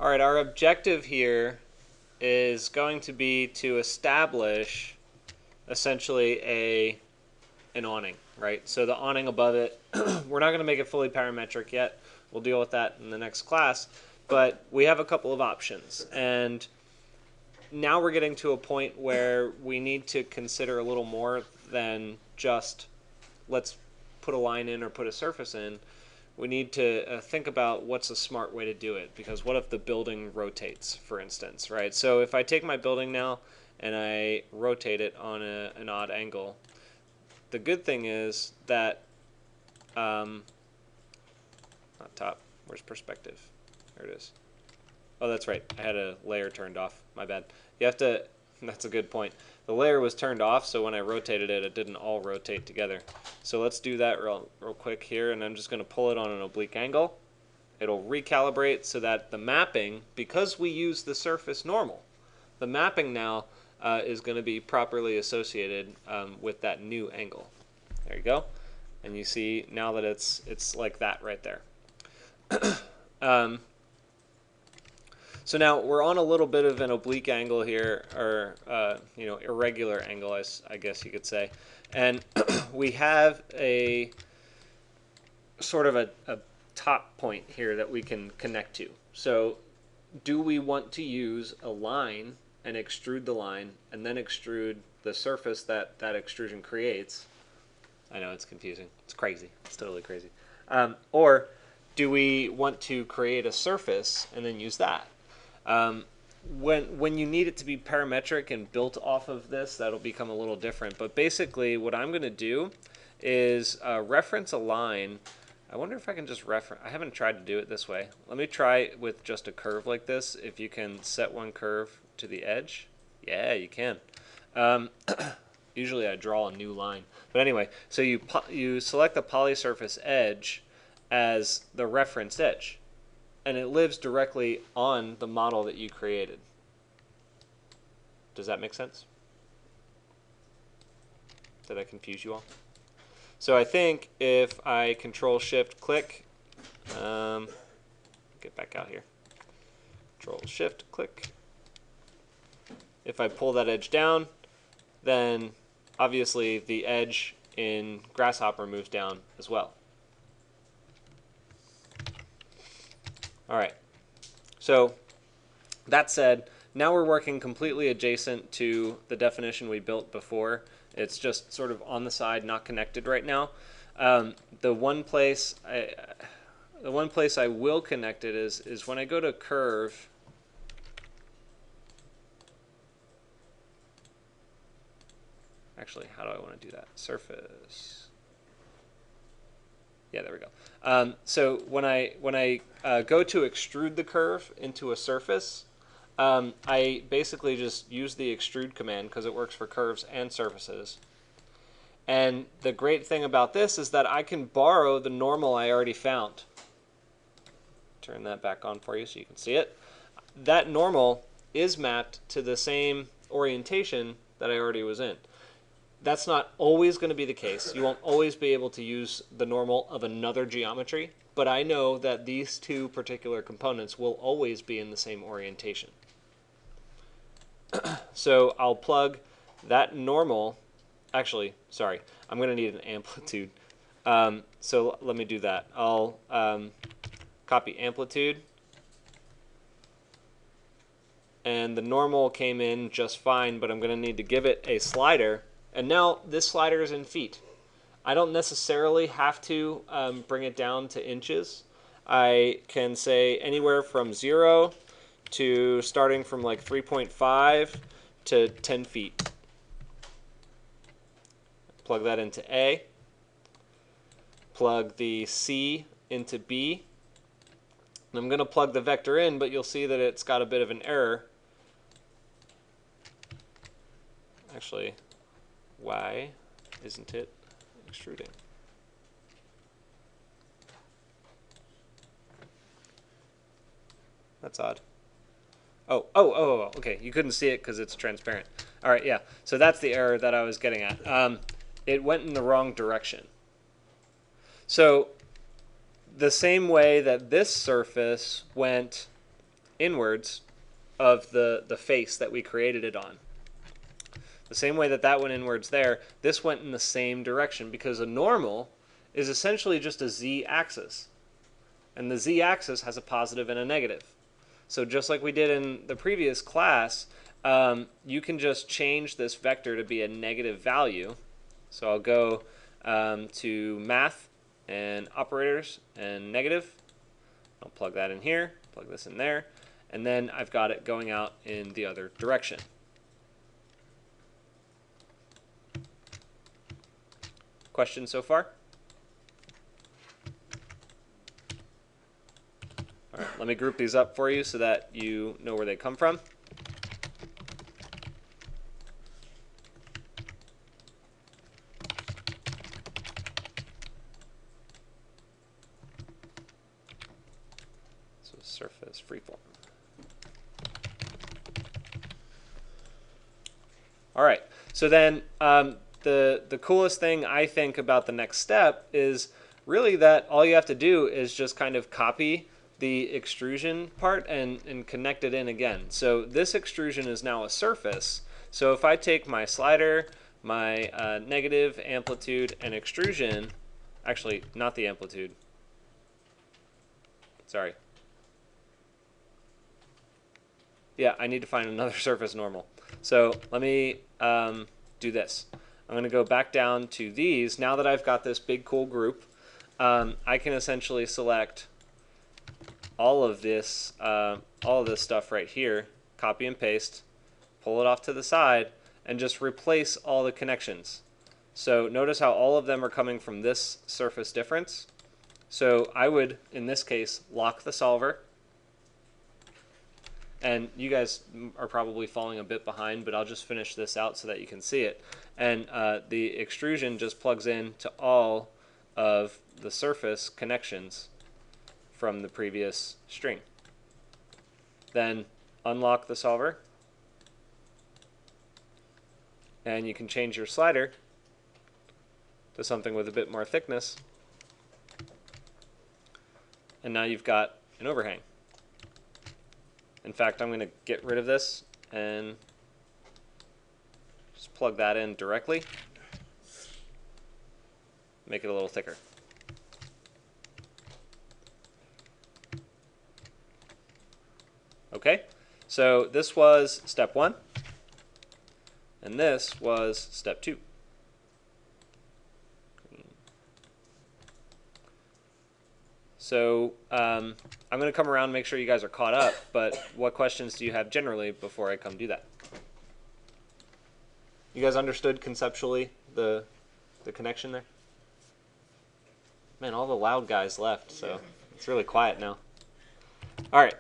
All right, our objective here is going to be to establish essentially an awning, right? So the awning above it, we're not going to make it fully parametric yet. We'll deal with that in the next class. But we have a couple of options. And now we're getting to a point where we need to consider a little more than just let's put a line in or put a surface in. We need to think about what's a smart way to do it, because what if the building rotates, for instance, right? So if I take my building now and I rotate it on an odd angle, the good thing is that, not top, where's perspective? There it is. Oh, that's right, I had a layer turned off, my bad. You have to, that's a good point. The layer was turned off, so when I rotated it, it didn't all rotate together. So let's do that real quick here, and I'm just going to pull it on an oblique angle. It'll recalibrate so that the mapping, because we use the surface normal, the mapping now is going to be properly associated with that new angle. There you go. And you see now that it's like that right there. So now we're on a little bit of an oblique angle here, or irregular angle, I guess you could say, and we have a sort of a top point here that we can connect to. So do we want to use a line and extrude the line and then extrude the surface that that extrusion creates? I know it's confusing. It's crazy. It's totally crazy. Or do we want to create a surface and then use that? When you need it to be parametric and built off of this, that'll become a little different. But basically what I'm going to do is reference a line. I wonder if I can just reference. I haven't tried to do it this way. Let me try it with just a curve like this. If you can set one curve to the edge. Yeah, you can. Usually I draw a new line. But anyway, so you select the polysurface edge as the reference edge, and it lives directly on the model that you created. Does that make sense? Did I confuse you all? So I think if I Control-Shift-Click, get back out here, Control-Shift-Click, if I pull that edge down, then obviously the edge in Grasshopper moves down as well. All right, so that said, now we're working completely adjacent to the definition we built before. It's just sort of on the side, not connected right now. The one place I will connect it is when I go to curve. Actually, how do I want to do that? Surface. Yeah, there we go. So when I go to extrude the curve into a surface, I basically just use the extrude command because it works for curves and surfaces. And the great thing about this is that I can borrow the normal I already found. Turn that back on for you so you can see it. That normal is mapped to the same orientation that I already was in. That's not always going to be the case. You won't always be able to use the normal of another geometry, but I know that these two particular components will always be in the same orientation. So I'll plug that normal. Actually, sorry, I'm going to need an amplitude. So let me do that. I'll copy amplitude. And the normal came in just fine, but I'm going to need to give it a slider. And now this slider is in feet. I don't necessarily have to bring it down to inches. I can say anywhere from 0 to starting from like 3.5 to 10 feet. Plug that into A. Plug the C into B. And I'm going to plug the vector in, but you'll see that it's got a bit of an error. Actually, why isn't it extruding? That's odd. Oh, okay. You couldn't see it because it's transparent. All right, yeah. So that's the error that I was getting at. It went in the wrong direction. So the same way that this surface went inwards of the face that we created it on. The same way that that went inwards there, this went in the same direction because a normal is essentially just a z-axis. And the z-axis has a positive and a negative. So just like we did in the previous class, you can just change this vector to be a negative value. So I'll go to math and operators and negative. I'll plug that in here, plug this in there, and then I've got it going out in the other direction. Questions so far? All right, let me group these up for you so that you know where they come from. So surface freeform. All right, so then the coolest thing I think about the next step is really that all you have to do is just kind of copy the extrusion part and connect it in again. So this extrusion is now a surface. So if I take my slider, my negative, amplitude, and extrusion, actually not the amplitude, sorry. Yeah, I need to find another surface normal. So let me do this. I'm going to go back down to these. Now that I've got this big cool group, I can essentially select all of this stuff right here, copy and paste, pull it off to the side, and just replace all the connections. So notice how all of them are coming from this surface difference. So I would, in this case, lock the solver. And you guys are probably falling a bit behind, but I'll just finish this out so that you can see it. And the extrusion just plugs in to all of the surface connections from the previous string. Then unlock the solver, and you can change your slider to something with a bit more thickness, and now you've got an overhang. In fact, I'm going to get rid of this and just plug that in directly, make it a little thicker. Okay, so this was step 1, and this was step 2. So I'm going to come around and make sure you guys are caught up, but what questions do you have generally before I come do that? You guys understood conceptually the connection there? Man, all the loud guys left, so it's really quiet now. All right.